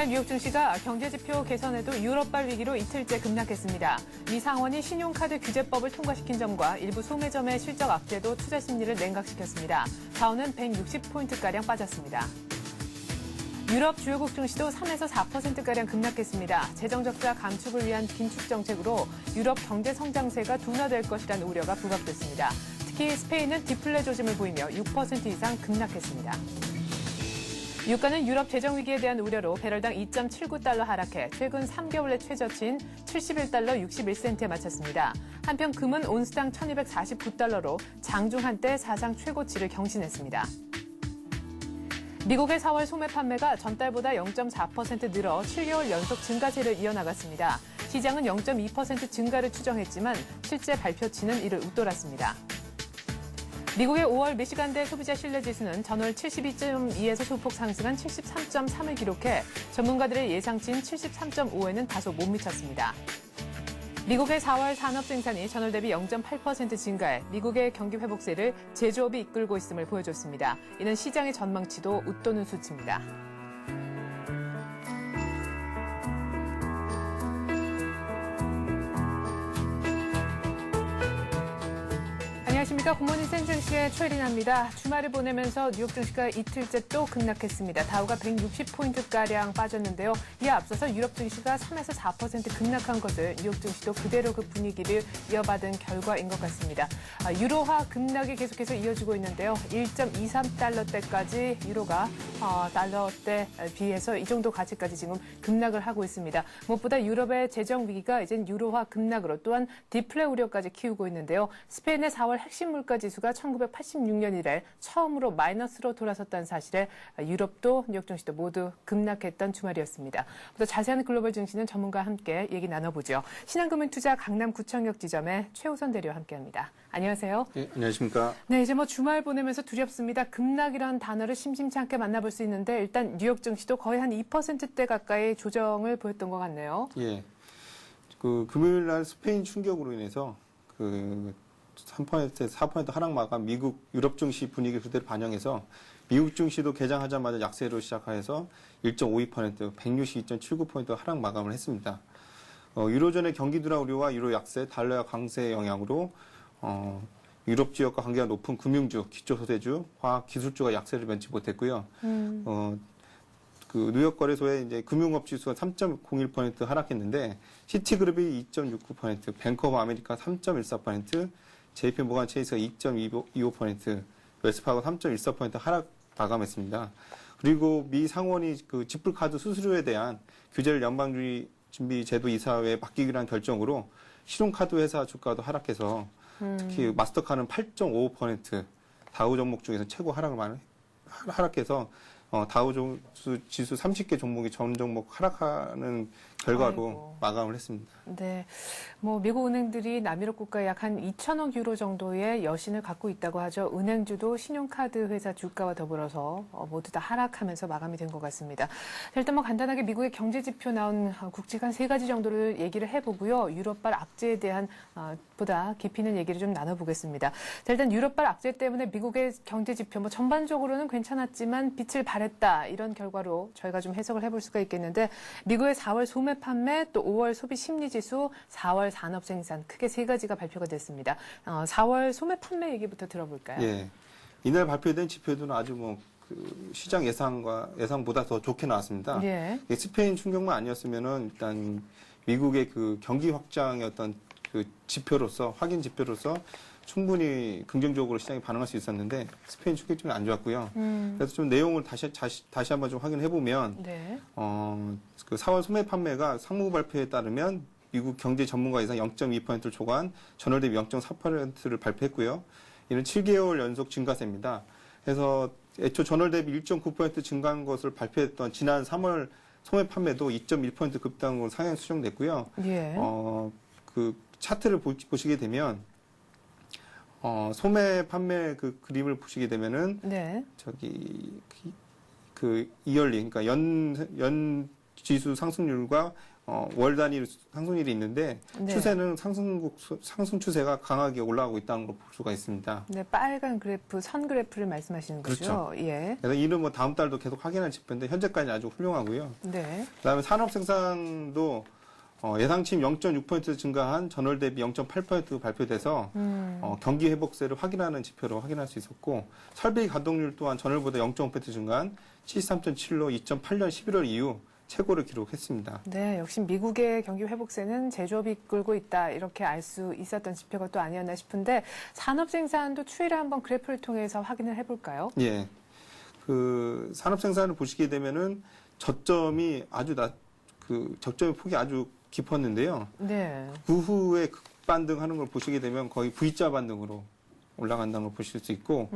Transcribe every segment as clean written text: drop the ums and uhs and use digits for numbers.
주말 뉴욕 증시가 경제지표 개선에도 유럽발 위기로 이틀째 급락했습니다. 미 상원이 신용카드 규제법을 통과시킨 점과 일부 소매점의 실적 악재도 투자 심리를 냉각시켰습니다. 다우는 160포인트가량 빠졌습니다. 유럽 주요국 증시도 3에서 4%가량 급락했습니다. 재정적자 감축을 위한 긴축 정책으로 유럽 경제 성장세가 둔화될 것이라는 우려가 부각됐습니다. 특히 스페인은 디플레 조짐을 보이며 6% 이상 급락했습니다. 유가는 유럽 재정 위기에 대한 우려로 배럴당 2.79달러 하락해 최근 3개월의 최저치인 71달러 61센트에 마쳤습니다. 한편 금은 온스당 1249달러로 장중 한때 사상 최고치를 경신했습니다. 미국의 4월 소매 판매가 전달보다 0.4% 늘어 7개월 연속 증가세를 이어나갔습니다. 시장은 0.2% 증가를 추정했지만 실제 발표치는 이를 웃돌았습니다. 미국의 5월 미시간대 소비자 신뢰지수는 전월 72.2에서 소폭 상승한 73.3을 기록해 전문가들의 예상치인 73.5에는 다소 못 미쳤습니다. 미국의 4월 산업 생산이 전월 대비 0.8% 증가해 미국의 경기 회복세를 제조업이 이끌고 있음을 보여줬습니다. 이는 시장의 전망치도 웃도는 수치입니다. 안녕하십니까. 굿모닝 센증시의 최리나입니다. 주말을 보내면서 뉴욕 증시가 이틀째 또 급락했습니다. 다우가 160포인트가량 빠졌는데요. 이에 앞서서 유럽 증시가 3에서 4% 급락한 것을 뉴욕 증시도 그대로 그 분위기를 이어받은 결과인 것 같습니다. 유로화 급락이 계속해서 이어지고 있는데요. 1.23달러대까지 유로가 달러대 비해서 이 정도 가치까지 지금 급락을 하고 있습니다. 무엇보다 유럽의 재정 위기가 이젠 유로화 급락으로 또한 디플레 우려까지 키우고 있는데요. 스페인의 4월 핵심 물가 지수가 1986년 이래 처음으로 마이너스로 돌아섰다는 사실에 유럽도 뉴욕 증시도 모두 급락했던 주말이었습니다. 더 자세한 글로벌 증시는 전문가와 함께 얘기 나눠보죠. 신한금융투자 강남구청역 지점의 최우선 대리와 함께합니다. 안녕하세요. 네, 안녕하십니까. 네, 이제 주말 보내면서 두렵습니다. 급락이라는 단어를 심심치 않게 만나볼 수 있는데 일단 뉴욕 증시도 거의 한 2%대 가까이 조정을 보였던 것 같네요. 예. 금요일 날 스페인 충격으로 인해서 3%에서 4% 하락 마감 미국 유럽 증시 분위기 그대로 반영해서 미국 증시도 개장하자마자 약세로 시작해서 1.52%, 162.79포인트 하락 마감을 했습니다. 유로존의 경기 둔화 우려와 유로 약세, 달러 강세 영향으로 유럽 지역과 관계가 높은 금융주, 기초소재주, 화학, 기술주가 약세를 면치 못했고요. 뉴욕 거래소의 이제 금융업 지수가 3.01% 하락했는데 시티그룹이 2.69%, 뱅크 오브 아메리카 3.14%, JP 모간 체이스가 2.25%, 웰스파고 3.14% 하락 마감했습니다. 그리고 미 상원이 지플카드 수수료에 대한 규제를 연방준비 제도 이사회에 맡기기로 한 결정으로 신용카드 회사 주가도 하락해서 특히 마스터카드는 8.55%, 다우 종목 중에서 최고 하락해서 다우존스 지수 30개 종목이 전 종목 하락하는 결과로 마감을 했습니다. 네, 미국 은행들이 남유럽 국가에 약 한 2천억 유로 정도의 여신을 갖고 있다고 하죠. 은행주도 신용카드 회사 주가와 더불어서 모두 다 하락하면서 마감이 된 것 같습니다. 일단 간단하게 미국의 경제 지표 나온 국책 한 3가지 정도를 얘기를 해보고요. 유럽발 악재에 대한 보다 깊이 있는 얘기를 좀 나눠보겠습니다. 일단 유럽발 악재 때문에 미국의 경제 지표 전반적으로는 괜찮았지만 빛을 발했다 이런 결과로 저희가 좀 해석을 해볼 수가 있겠는데 미국의 4월 소매 판매 또 5월 소비 심리 지수, 4월 산업 생산 크게 3가지가 발표가 됐습니다. 4월 소매 판매 얘기부터 들어볼까요? 예. 이날 발표된 지표들은 아주 시장 예상보다 더 좋게 나왔습니다. 예. 스페인 충격만 아니었으면은 일단 미국의 경기 확장의 어떤 지표로서 확인 지표로서 충분히 긍정적으로 시장이 반응할 수 있었는데 스페인 충격점이 안 좋았고요. 그래서 좀 내용을 다시 한번 좀 확인해 보면 네. 4월 소매 판매가 상무 발표에 따르면 미국 경제 전문가 이상 0.2%를 초과한 전월 대비 0.4%를 발표했고요. 이는 7개월 연속 증가세입니다. 그래서 애초 전월 대비 1.9% 증가한 것을 발표했던 지난 3월 소매 판매도 2.1% 급등으로 상향 수정됐고요. 예. 차트를 보시게 되면 소매 판매 그림을 보시게 되면은 네. 이얼리 그러니까 연 지수 상승률과 월 단위로 상승률이 있는데 네. 추세는 상승 추세가 강하게 올라가고 있다는 걸 볼 수가 있습니다. 네, 빨간 그래프, 선 그래프를 말씀하시는 거죠? 그렇죠. 예. 그래서 이는 뭐 다음 달도 계속 확인할 지표인데 현재까지 아주 훌륭하고요. 네. 그다음에 산업 생산도 예상치 0.6% 증가한 전월 대비 0.8% 발표돼서 경기 회복세를 확인하는 지표로 확인할 수 있었고 설비 가동률 또한 전월보다 0.5% 증가한 73.7로 2008년 11월 이후 최고를 기록했습니다. 네, 역시 미국의 경기 회복세는 제조업이 끌고 있다 이렇게 알 수 있었던 지표가 또 아니었나 싶은데 산업 생산도 추이를 한번 그래프를 통해서 확인을 해볼까요? 예, 그 산업 생산을 보시게 되면은 저점이 아주 저점의 폭이 아주 깊었는데요. 네. 그 후에 급반등하는 걸 보시게 되면 거의 V자 반등으로 올라간다는 걸 보실 수 있고,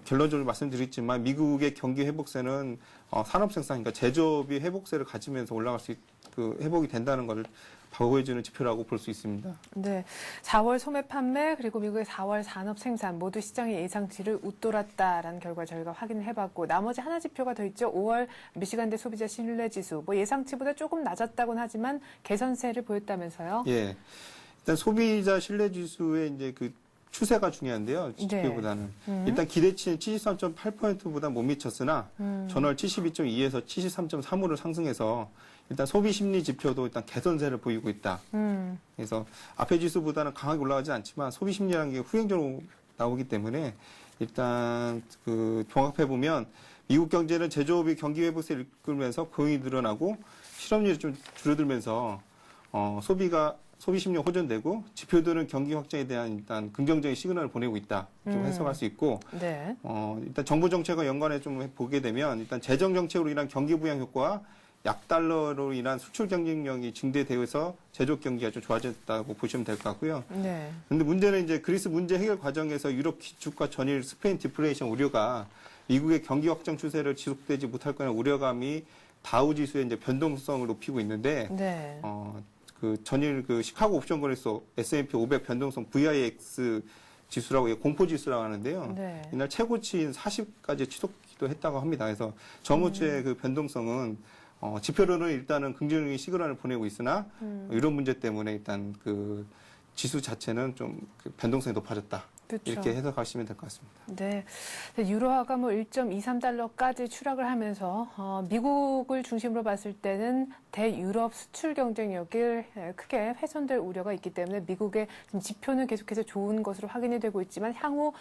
결론적으로 말씀드렸지만 미국의 경기 회복세는 산업 생산, 그러니까 제조업이 회복세를 가지면서 올라갈 수 회복이 된다는 것을 보여주는 지표라고 볼 수 있습니다. 네, 4월 소매 판매 그리고 미국의 4월 산업 생산 모두 시장의 예상치를 웃돌았다라는 결과 저희가 확인을 해봤고 나머지 하나 지표가 더 있죠. 5월 미시간대 소비자 신뢰지수 뭐 예상치보다 조금 낮았다고는 하지만 개선세를 보였다면서요. 예, 일단 소비자 신뢰지수의 이제 그 추세가 중요한데요. 지표보다는 일단 기대치는 73.8%보다 못 미쳤으나 전월 72.2에서 73.3으로 상승해서 일단 소비 심리 지표도 일단 개선세를 보이고 있다. 그래서 앞에 지수보다는 강하게 올라가지 않지만 소비 심리라는 게 후행적으로 나오기 때문에 일단 종합해 보면 미국 경제는 제조업이 경기 회복세를 이끌면서 고용이 늘어나고 실업률이 좀 줄어들면서 소비 심리가 호전되고 지표들은 경기 확장에 대한 일단 긍정적인 시그널을 보내고 있다. 좀 해석할 수 있고 네. 일단 정부 정책과 연관해 좀 보게 되면 일단 재정 정책으로 인한 경기 부양 효과와 약달러로 인한 수출 경쟁력이 증대되어서 제조업 경기가 좀 좋아졌다고 보시면 될 것 같고요. 네. 근데 문제는 이제 그리스 문제 해결 과정에서 유럽 기축과 전일 스페인 디플레이션 우려가 미국의 경기 확장 추세를 지속되지 못할 거라는 우려감이 다우 지수의 이제 변동성을 높이고 있는데 네. 전일 시카고 옵션 거래소 S&P 500 변동성 VIX 지수라고 공포 지수라고 하는데요. 네. 이날 최고치인 40까지 치솟기도 했다고 합니다. 그래서 저모주의 그 변동성은 지표로는 일단은 긍정적인 시그널을 보내고 있으나 이런 문제 때문에 일단 지수 자체는 좀 변동성이 높아졌다. 그렇죠. 이렇게 해석하시면 될 것 같습니다. 네. 유로화가 뭐 1.23달러까지 추락을 하면서 미국을 중심으로 봤을 때는 대유럽 수출 경쟁력을 크게 훼손될 우려가 있기 때문에 미국의 지표는 계속해서 좋은 것으로 확인이 되고 있지만 향후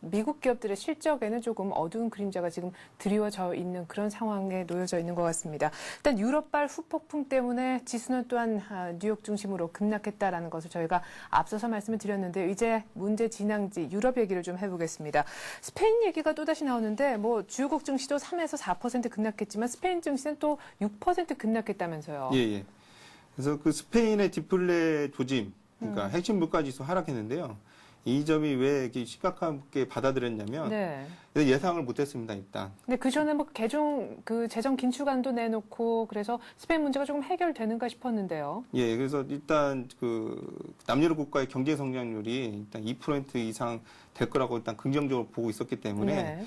미국 기업들의 실적에는 조금 어두운 그림자가 지금 드리워져 있는 그런 상황에 놓여져 있는 것 같습니다. 일단 유럽발 후폭풍 때문에 지수는 또한 뉴욕 중심으로 급락했다라는 것을 저희가 앞서서 말씀을 드렸는데 이제 문제 진앙지 유럽 얘기를 좀 해보겠습니다. 스페인 얘기가 또다시 나오는데 뭐 주요국 증시도 3에서 4% 급락했지만 스페인 증시는 또 6% 급락했다면서요. 예. 그래서 스페인의 디플레 조짐, 그러니까 핵심 물가지수 하락했는데요. 이 점이 왜 이렇게 심각하게 받아들였냐면 네. 예상을 못했습니다 일단. 근데 그 전에 뭐 재정 긴축안도 내놓고 그래서 스페인 문제가 조금 해결되는가 싶었는데요. 예, 그래서 일단 남유럽 국가의 경제 성장률이 일단 2% 이상 될 거라고 일단 긍정적으로 보고 있었기 때문에 네.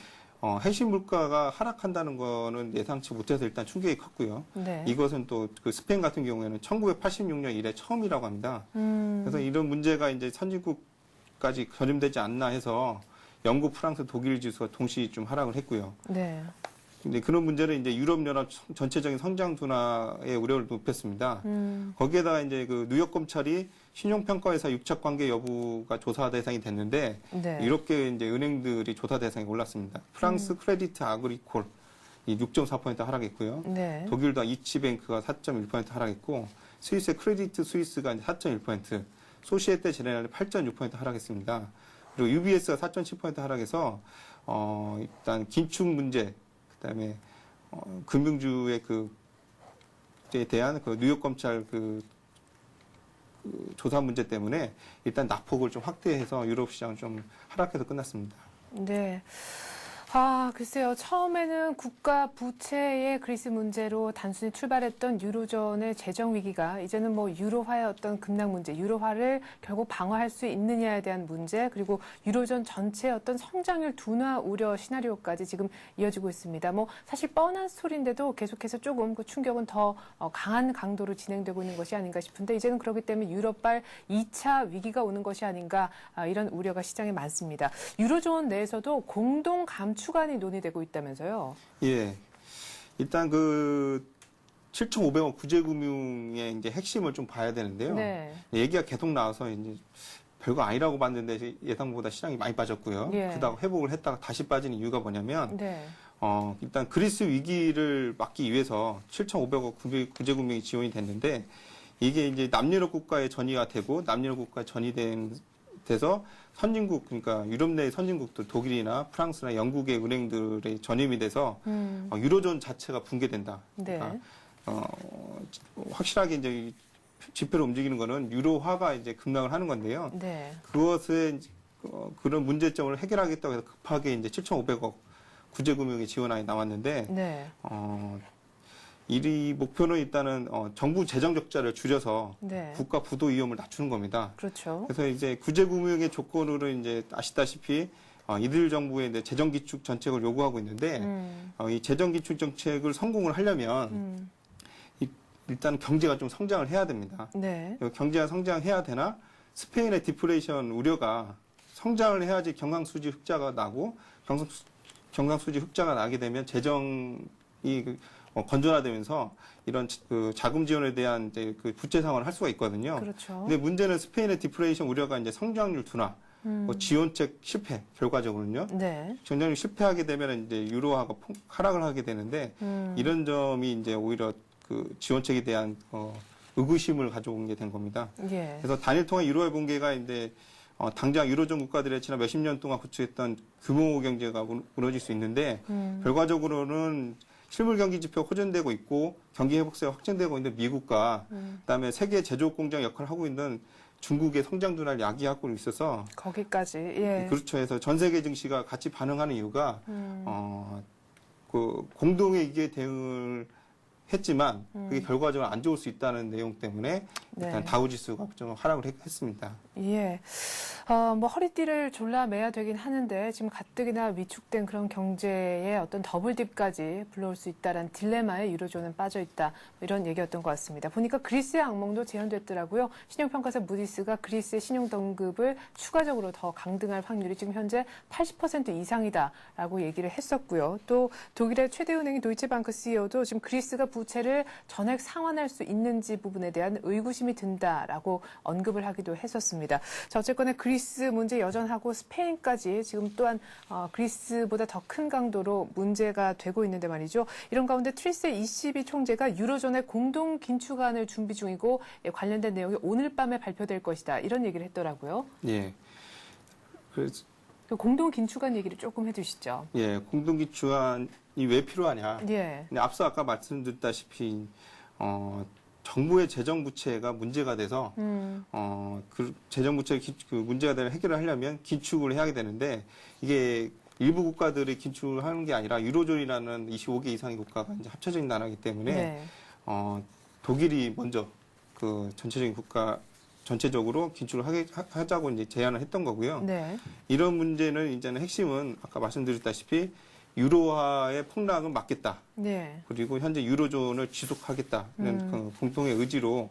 핵심 물가가 하락한다는 거는 예상치 못해서 일단 충격이 컸고요. 네. 이것은 또 스페인 같은 경우에는 1986년 이래 처음이라고 합니다. 그래서 이런 문제가 이제 선진국까지 전염되지 않나 해서 영국, 프랑스, 독일 지수가 동시 좀 하락을 했고요. 네. 근데 그런 문제는 이제 유럽연합 전체적인 성장 둔화의 우려를 높였습니다. 거기에다가 이제 뉴욕 검찰이 신용평가회사 유착 관계 여부가 조사 대상이 됐는데 네. 이렇게 이제 은행들이 조사 대상에 올랐습니다. 프랑스 크레디트 아그리콜 이 6.4% 하락했고요. 네. 독일도 이치뱅크가 4.1% 하락했고 스위스의 크레디트 스위스가 4.1%, 소시에테 제네랄이 8.6% 하락했습니다. 그리고 UBS가 4.7% 하락해서 일단 긴축 문제, 그다음에 금융주의 에 대한 뉴욕 검찰 조사 문제 때문에 일단 낙폭을 좀 확대해서 유럽 시장 좀 하락해서 끝났습니다. 네. 글쎄요. 처음에는 국가 부채의 그리스 문제로 단순히 출발했던 유로존의 재정 위기가 이제는 뭐 유로화의 어떤 급락 문제, 유로화를 결국 방어할 수 있느냐에 대한 문제, 그리고 유로존 전체의 어떤 성장률 둔화 우려 시나리오까지 지금 이어지고 있습니다. 뭐 사실 뻔한 스토리인데도 계속해서 조금 그 충격은 더 강한 강도로 진행되고 있는 것이 아닌가 싶은데 이제는 그렇기 때문에 유럽발 2차 위기가 오는 것이 아닌가 이런 우려가 시장에 많습니다. 유로존 내에서도 공동 감축안이 논의되고 있다면서요? 예. 일단 그 7,500억 구제금융의 이제 핵심을 좀 봐야 되는데요. 네. 얘기가 계속 나와서 이제 별거 아니라고 봤는데 예상보다 시장이 많이 빠졌고요. 예. 그러다가 회복을 했다가 다시 빠진 이유가 뭐냐면 네. 일단 그리스 위기를 막기 위해서 7,500억 구제금융이 지원이 됐는데 이게 이제 남유럽 국가에 전이가 되고 남유럽 국가에 돼서 선진국, 그러니까 유럽 내 선진국들, 독일이나 프랑스나 영국의 은행들의 전임이 돼서 유로존 자체가 붕괴된다. 네. 그러니까 확실하게 이제 지표를 움직이는 거는 유로화가 이제 급락을 하는 건데요. 네. 그것에 그런 문제점을 해결하겠다고 해서 급하게 이제 7,500억 구제금융의 지원안이 나왔는데, 네. 이 목표는 일단은 정부 재정 적자를 줄여서 네. 국가 부도 위험을 낮추는 겁니다. 그렇죠. 그래서 이제 구제금융의 조건으로 이제 아시다시피 이들 정부의 이제 재정 기축 정책을 요구하고 있는데 이 재정 기축 정책을 성공을 하려면 일단 경제가 좀 성장을 해야 됩니다. 네. 경제가 성장해야 되나 스페인의 디플레이션 우려가 성장을 해야지 경상수지 흑자가 나고 경상수지 흑자가 나게 되면 재정이 건전화되면서 이런 그 자금 지원에 대한 이제 그 부채 상환을 할 수가 있거든요. 그렇죠. 근데 문제는 스페인의 디플레이션 우려가 이제 성장률 둔화, 지원책 실패 결과적으로는요. 네. 성장률 실패하게 되면 이제 유로화가 하락을 하게 되는데 이런 점이 이제 오히려 그 지원책에 대한 의구심을 가져온 게 된 겁니다. 예. 그래서 단일 통화 유로화 붕괴가 이제 당장 유로존 국가들의 지난 몇십 년 동안 구축했던 규모 경제가 무너질 수 있는데 결과적으로는 실물 경기 지표 호전되고 있고 경기 회복세가 확정되고 있는 미국과 그다음에 세계 제조업 공장 역할을 하고 있는 중국의 성장 둔화를 야기하고 있어서 거기까지. 예. 그렇죠. 해서 전 세계 증시가 같이 반응하는 이유가 그 공동의 이기에 대응을 했지만 그게 결과적으로 안 좋을 수 있다는 내용 때문에 일단 네. 다우지수가 좀 하락을 했습니다. 예. 뭐 허리띠를 졸라매야 되긴 하는데 지금 가뜩이나 위축된 그런 경제의 어떤 더블딥까지 불러올 수 있다라는 딜레마에 유로존은 빠져 있다. 뭐 이런 얘기였던 것 같습니다. 보니까 그리스의 악몽도 재현됐더라고요. 신용평가사 무디스가 그리스의 신용 등급을 추가적으로 더 강등할 확률이 지금 현재 80% 이상이다라고 얘기를 했었고요. 또 독일의 최대 은행인 도이체방크 CEO도 지금 그리스가 부채를 전액 상환할 수 있는지 부분에 대한 의구심이 든다라고 언급을 하기도 했었습니다. 자, 어쨌거나 그리스 문제 여전하고 스페인까지 지금 또한 그리스보다 더 큰 강도로 문제가 되고 있는데 말이죠. 이런 가운데 트리스 ECB 총재가 유로존의 공동 긴축안을 준비 중이고 관련된 내용이 오늘 밤에 발표될 것이다. 이런 얘기를 했더라고요. 예. 그래서 그 공동 긴축안 얘기를 조금 해주시죠. 예, 공동 기축안이 왜 필요하냐? 예. 근데 앞서 아까 말씀드렸다시피 정부의 재정 부채가 문제가 돼서 그 재정 부채 그 문제가 되는 해결을 하려면 긴축을 해야 되는데 이게 일부 국가들이 긴축을 하는 게 아니라 유로존이라는 25개 이상의 국가가 이제 합쳐진 나라이기 때문에 네. 독일이 먼저 그 전체적으로 긴축을 하자고 이제 제안을 했던 거고요. 네. 이런 문제는 이제는 핵심은 아까 말씀드렸다시피 유로화의 폭락은 막겠다. 네. 그리고 현재 유로존을 지속하겠다는 그 공통의 의지로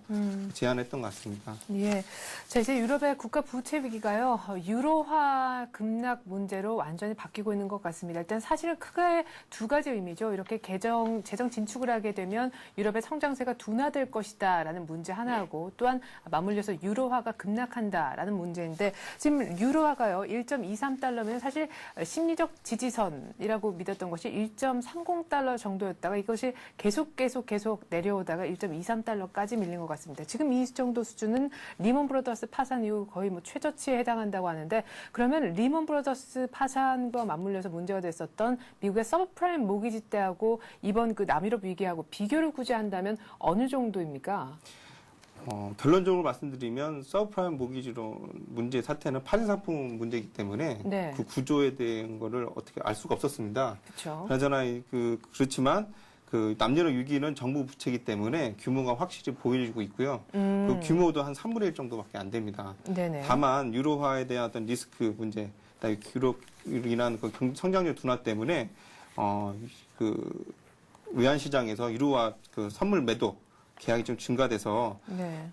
제안했던 것 같습니다. 예. 자, 이제 유럽의 국가 부채 위기가요, 유로화 급락 문제로 완전히 바뀌고 있는 것 같습니다. 일단 사실은 크게 두 가지 의미죠. 이렇게 재정 진축을 하게 되면 유럽의 성장세가 둔화될 것이다라는 문제 하나하고 또한 맞물려서 유로화가 급락한다라는 문제인데 지금 유로화가요, 1.23달러면 사실 심리적 지지선이라고 믿었던 것이 1.30달러 정도였다가 이것이 계속 내려오다가 1.23달러까지 밀린 것 같습니다. 지금 이 정도 수준은 리먼 브라더스 파산 이후 거의 뭐 최저치에 해당한다고 하는데 그러면 리먼 브라더스 파산과 맞물려서 문제가 됐었던 미국의 서브프라임 모기지 때하고 이번 그 남유럽 위기하고 비교를 굳이 한다면 어느 정도입니까? 결론적으로 말씀드리면 서브프라임 모기지로 문제 사태는 파생 상품 문제이기 때문에 네. 그 구조에 대한 거를 어떻게 알 수가 없었습니다. 그렇죠. 그나저나 그렇지만 그 남녀노 위기는 정부 부채이기 때문에 규모가 확실히 보여지고 있고요. 그 규모도 한 3분의 1 정도밖에 안 됩니다. 네네. 다만 유로화에 대한 어떤 리스크 문제, 그다음에 유럽으로 인한 그 성장률 둔화 때문에 그 외환 시장에서 유로화 그 선물 매도 계약이 좀 증가돼서 네.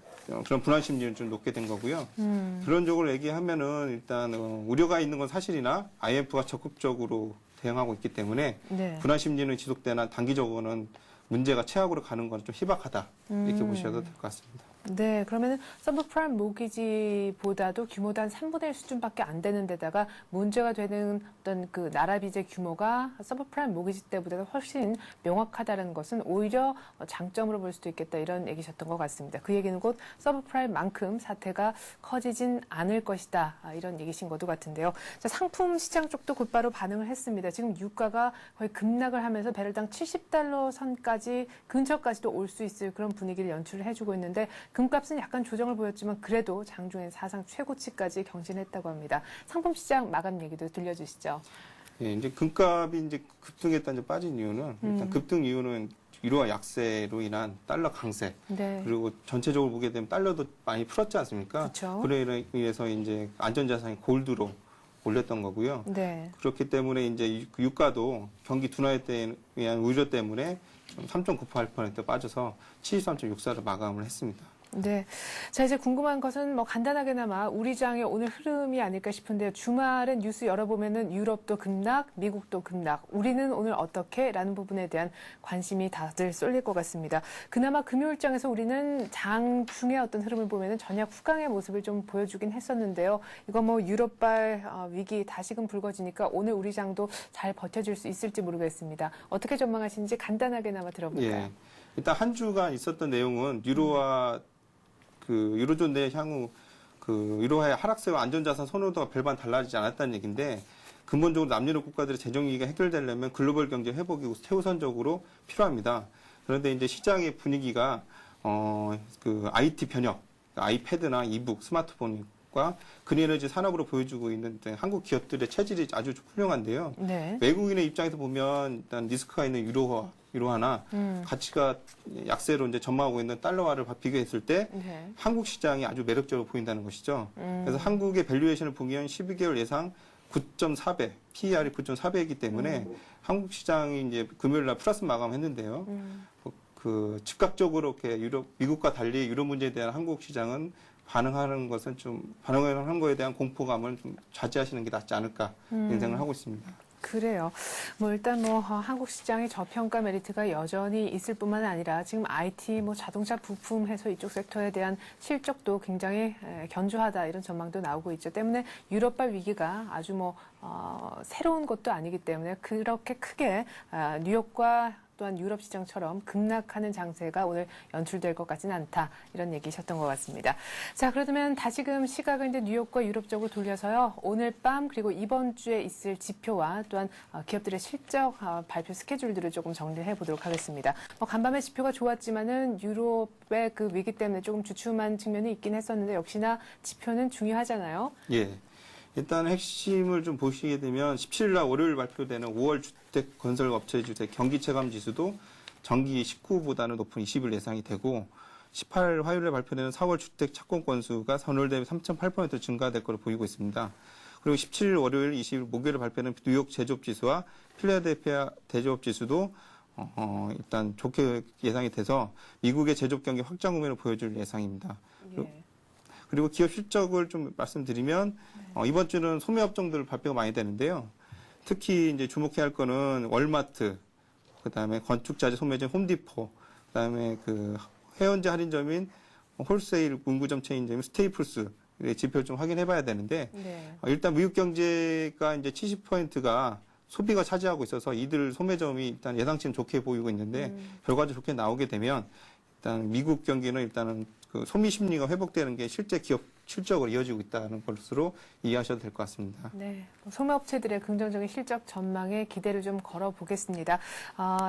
그런 불안 심리는 좀 높게 된 거고요. 결론적으로 얘기하면은 일단 우려가 있는 건 사실이나 IMF가 적극적으로 대응하고 있기 때문에 네. 불안 심리는 지속되나 단기적으로는 문제가 최악으로 가는 건 좀 희박하다 이렇게 보셔도 될 것 같습니다. 네, 그러면 서브프라임 모기지보다도 규모도 한 3분의 1 수준밖에 안 되는 데다가 문제가 되는 어떤 그 나라 빚의 규모가 서브프라임 모기지 때보다 훨씬 명확하다는 것은 오히려 장점으로 볼 수도 있겠다 이런 얘기셨던 것 같습니다. 그 얘기는 곧 서브프라임만큼 사태가 커지진 않을 것이다 이런 얘기신 것도 같은데요. 자, 상품 시장 쪽도 곧바로 반응을 했습니다. 지금 유가가 거의 급락을 하면서 배럴당 70달러 선까지 근처까지도 올 수 있을 그런 분위기를 연출을 해주고 있는데 금값은 약간 조정을 보였지만 그래도 장중엔 사상 최고치까지 경신했다고 합니다. 상품 시장 마감 얘기도 들려주시죠. 예, 이제 금값이 이제 급등했다 이제 빠진 이유는 일단 급등 이유는 유로화 약세로 인한 달러 강세. 네. 그리고 전체적으로 보게 되면 달러도 많이 풀었지 않습니까? 그렇죠. 그래 의해서 이제 안전자산이 골드로 올렸던 거고요. 네. 그렇기 때문에 이제 유가도 경기 둔화에 의한 우려 때문에 3.98% 빠져서 73.64로 마감을 했습니다. 네. 자, 이제 궁금한 것은 뭐 간단하게나마 우리 장의 오늘 흐름이 아닐까 싶은데요. 주말엔 뉴스 열어보면은 유럽도 급락, 미국도 급락, 우리는 오늘 어떻게? 라는 부분에 대한 관심이 다들 쏠릴 것 같습니다. 그나마 금요일장에서 우리는 장중의 어떤 흐름을 보면은 전약 후강의 모습을 좀 보여주긴 했었는데요. 이거 뭐 유럽발 위기 다시금 불거지니까 오늘 우리 장도 잘 버텨줄 수 있을지 모르겠습니다. 어떻게 전망하시는지 간단하게나마 들어볼까요? 예. 일단 한 주간 있었던 내용은 유로와 그 유로존 내 향후 그 유로화의 하락세와 안전자산 선호도가 별반 달라지지 않았다는 얘기인데 근본적으로 남유럽 국가들의 재정 위기가 해결되려면 글로벌 경제 회복이 최우선적으로 필요합니다. 그런데 이제 시장의 분위기가 그 IT 편역, 아이패드나 이북, 스마트폰과 그린에너지 산업으로 보여주고 있는 한국 기업들의 체질이 아주 훌륭한데요. 네. 외국인의 입장에서 보면 일단 리스크가 있는 유로화나 가치가 약세로 이제 전망하고 있는 달러화를 비교했을 때 네. 한국 시장이 아주 매력적으로 보인다는 것이죠. 그래서 한국의 밸류에이션을 보면 12개월 예상 9.4배, PER이 9.4배이기 때문에 한국 시장이 이제 금요일 날 플러스 마감했는데요. 그 즉각적으로 이렇게 미국과 달리 유럽 문제에 대한 한국 시장은 반응하는 거에 대한 공포감을 좀 자제하시는 게 낫지 않을까 이런 생각을 하고 있습니다. 그래요. 뭐 일단 뭐 한국 시장의 저평가 메리트가 여전히 있을 뿐만 아니라 지금 IT, 뭐 자동차 부품 해서 이쪽 섹터에 대한 실적도 굉장히 견조하다 이런 전망도 나오고 있죠. 때문에 유럽발 위기가 아주 뭐 새로운 것도 아니기 때문에 그렇게 크게 뉴욕과 또한 유럽 시장처럼 급락하는 장세가 오늘 연출될 것 같지는 않다. 이런 얘기셨던 것 같습니다. 자, 그러면 다시금 시각을 이제 뉴욕과 유럽 쪽으로 돌려서요. 오늘 밤 그리고 이번 주에 있을 지표와 또한 기업들의 실적 발표 스케줄들을 조금 정리해 보도록 하겠습니다. 간밤에 지표가 좋았지만은 유럽의 그 위기 때문에 조금 주춤한 측면이 있긴 했었는데 역시나 지표는 중요하잖아요. 예. 일단 핵심을 좀 보시게 되면 17일 날 월요일 발표되는 5월 주택 건설 업체 주택 경기 체감 지수도 전기 19보다는 높은 20을 예상이 되고 18일 화요일에 발표되는 4월 주택 착공 건수가 전월 대비 3.8% 증가될 것으로 보이고 있습니다. 그리고 17일 월요일, 20일 목요일에 발표되는 뉴욕 제조업 지수와 필라델피아 대조업 지수도 일단 좋게 예상이 돼서 미국의 제조업 경기 확장 국면을 보여줄 예상입니다. 예. 그리고 기업 실적을 좀 말씀드리면 이번 주는 소매업종들 발표가 많이 되는데요. 특히 이제 주목해야 할 거는 월마트, 그다음에 건축자재 소매점 홈디포, 그다음에 그 회원제 할인점인 홀세일 문구점 체인점인 스테이플스 지표를 좀 확인해봐야 되는데 네. 일단 미국 경제가 이제 70%가 소비가 차지하고 있어서 이들 소매점이 일단 예상치는 좋게 보이고 있는데 결과적으로 좋게 나오게 되면 일단 미국 경기는 일단은 그 소비 심리가 회복되는 게 실제 기업 실적으로 이어지고 있다는 것으로 이해하셔도 될 것 같습니다. 네, 소매업체들의 긍정적인 실적 전망에 기대를 좀 걸어보겠습니다.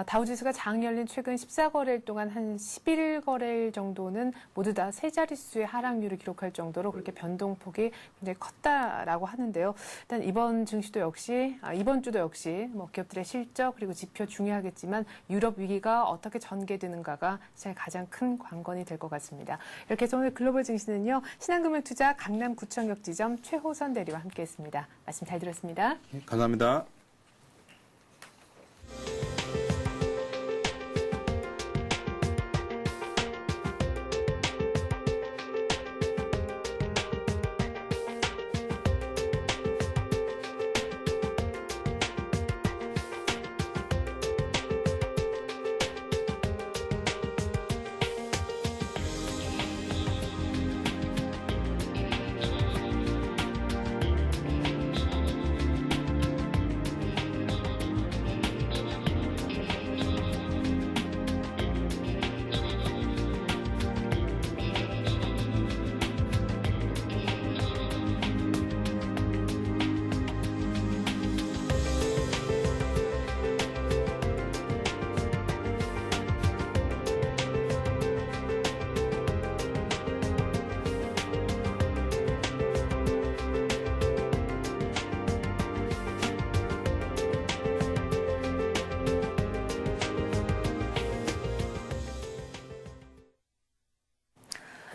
다우지수가 장 열린 최근 14거래일 동안 한 11거래일 정도는 모두 다 세 자릿수의 하락률을 기록할 정도로 그렇게 변동폭이 굉장히 컸다라고 하는데요. 일단 이번 주도 역시 뭐 기업들의 실적 그리고 지표 중요하겠지만 유럽 위기가 어떻게 전개되는가가 사실 가장 큰 관건이 될 것 같습니다. 이렇게 해서 오늘 글로벌 증시는요, 신한금융투자 강남구청역 지점 최호선 대리와 함께했습니다. 말씀 잘 들었습니다. 감사합니다.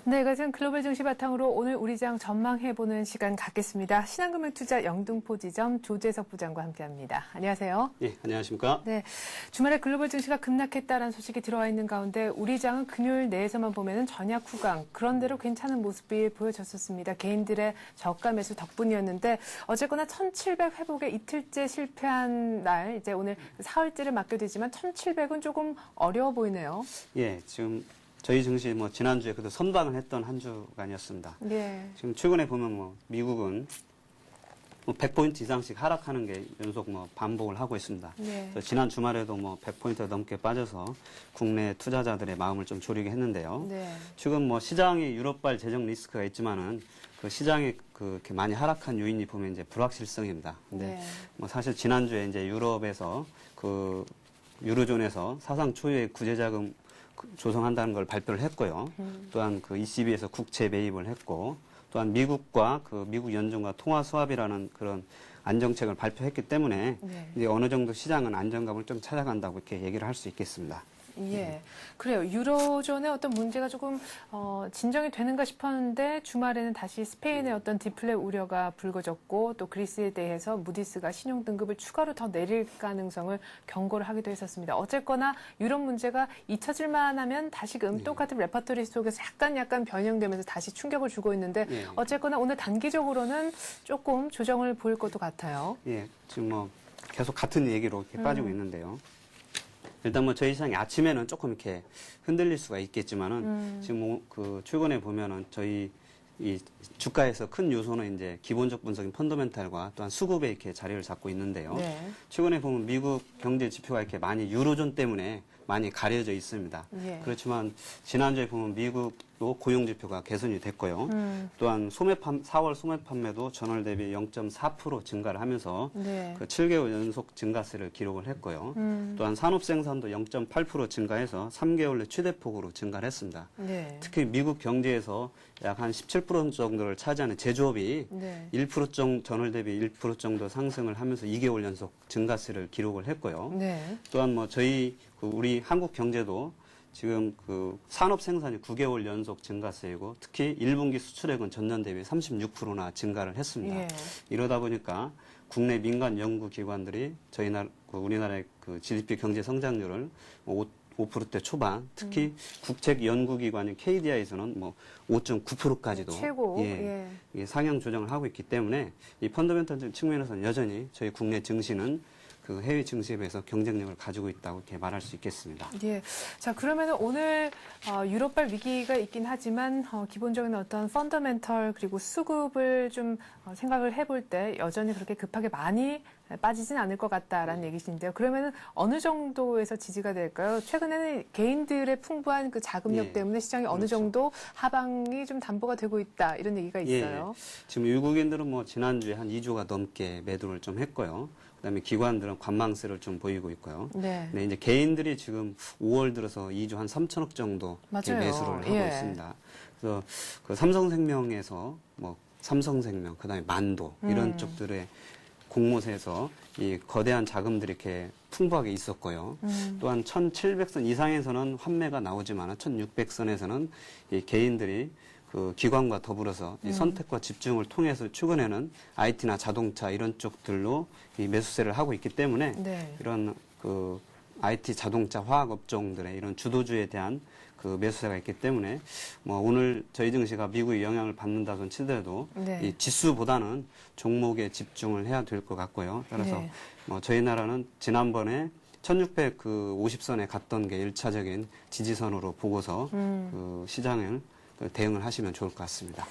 네, 같은 글로벌 증시 바탕으로 오늘 우리 장 전망해보는 시간 갖겠습니다. 신한금융투자 영등포 지점 조재석 부장과 함께합니다. 안녕하세요. 예, 안녕하십니까? 네, 주말에 글로벌 증시가 급락했다는 소식이 들어와 있는 가운데 우리 장은 금요일 내에서만 보면은 전약 후강, 그런대로 괜찮은 모습이 보여졌었습니다. 개인들의 저가 매수 덕분이었는데 어쨌거나 1700 회복에 이틀째 실패한 날, 이제 오늘 사흘째를 맞게 되지만 1700은 조금 어려워 보이네요. 예, 지금 저희 증시 지난주에 그래도 선방을 했던 한 주간이었습니다. 예. 지금 최근에 보면 미국은 100포인트 이상씩 하락하는 게 연속 반복을 하고 있습니다. 예. 그래서 지난 주말에도 100포인트 넘게 빠져서 국내 투자자들의 마음을 좀 졸이게 했는데요. 네. 지금 시장에 유럽발 재정 리스크가 있지만은 그 시장에 그렇게 많이 하락한 요인이 보면 이제 불확실성입니다. 근데 네. 사실 지난주에 이제 유럽에서 그 유로존에서 사상 초유의 구제자금 조성한다는 걸 발표를 했고요. 또한 그 ECB에서 국채 매입을 했고, 또한 미국과 그 미국 연준과 통화 수합이라는 그런 안정책을 발표했기 때문에 네. 이제 어느 정도 시장은 안정감을 좀 찾아간다고 이렇게 얘기를 할 수 있겠습니다. 예, 그래요. 유로존의 어떤 문제가 조금 진정이 되는가 싶었는데 주말에는 다시 스페인의 어떤 디플레 우려가 불거졌고 또 그리스에 대해서 무디스가 신용 등급을 추가로 더 내릴 가능성을 경고를 하기도 했었습니다. 어쨌거나 유럽 문제가 잊혀질 만하면 다시금 똑같은 레퍼토리 속에서 약간 변형되면서 다시 충격을 주고 있는데 어쨌거나 오늘 단기적으로는 조금 조정을 보일 것도 같아요. 예, 지금 계속 같은 얘기로 이렇게 빠지고 있는데요. 일단 저희 시장이 아침에는 조금 이렇게 흔들릴 수가 있겠지만은 지금 그 최근에 보면은 저희 이 주가에서 큰 요소는 이제 기본적 분석인 펀더멘탈과 또한 수급에 이렇게 자리를 잡고 있는데요. 네. 최근에 보면 미국 경제 지표가 이렇게 많이 유로존 때문에 많이 가려져 있습니다. 예. 그렇지만 지난주에 보면 미국도 고용 지표가 개선이 됐고요. 또한 4월 소매 판매도 전월 대비 0.4% 증가를 하면서 네. 그 7개월 연속 증가세를 기록을 했고요. 또한 산업 생산도 0.8% 증가해서 3개월 내 최대폭으로 증가를 했습니다. 네. 특히 미국 경제에서 약 한 17% 정도를 차지하는 제조업이 네. 1% 정도, 전월 대비 1% 정도 상승을 하면서 2개월 연속 증가세를 기록을 했고요. 네. 또한 저희 우리 한국 경제도 지금 그 산업 생산이 9개월 연속 증가세이고 특히 1분기 수출액은 전년 대비 36%나 증가를 했습니다. 예. 이러다 보니까 국내 민간 연구기관들이 우리나라의 그 GDP 경제 성장률을 5%대 초반, 특히 국책 연구기관인 KDI에서는 5.9%까지도 최고. 예, 상향 조정을 하고 있기 때문에 이 펀더멘털 측면에서는 여전히 저희 국내 증시는 그 해외 증시에 비해서 경쟁력을 가지고 있다고 이렇게 말할 수 있겠습니다. 예. 자, 그러면 오늘 유럽발 위기가 있긴 하지만 기본적인 어떤 펀더멘털 그리고 수급을 좀 생각을 해볼 때 여전히 그렇게 급하게 많이 빠지진 않을 것 같다라는 얘기신데요. 그러면은 어느 정도에서 지지가 될까요? 최근에는 개인들의 풍부한 그 자금력 예. 때문에 시장이 어느 그렇죠. 정도 하방이 좀 담보가 되고 있다 이런 얘기가 있어요. 지금 외국인들은 뭐 지난주에 한 2조가 넘게 매도를 좀 했고요. 그다음에 기관들은 관망세를 좀 보이고 있고요. 네. 네, 이제 개인들이 지금 5월 들어서 2조 한 3천억 정도 맞아요. 매수를 하고 예. 있습니다. 그래서 그 삼성생명에서 뭐 삼성생명, 그다음에 만도 이런 쪽들의 공모세에서 이 거대한 자금들이 이렇게 풍부하게 있었고요. 또한 1,700선 이상에서는 환매가 나오지만 1,600선에서는 이 개인들이 그 기관과 더불어서 이 선택과 집중을 통해서 추구내는 IT나 자동차 이런 쪽들로 이 매수세를 하고 있기 때문에 네. 이런 그 IT, 자동차, 화학 업종들의 이런 주도주에 대한 그 매수세가 있기 때문에 뭐 오늘 저희 증시가 미국의 영향을 받는다곤 치더라도 네. 이 지수보다는 종목에 집중을 해야 될 것 같고요. 따라서 네. 뭐 저희 나라는 지난번에 1650선에 갔던 게 1차적인 지지선으로 보고서 그 시장을 대응을 하시면 좋을 것 같습니다.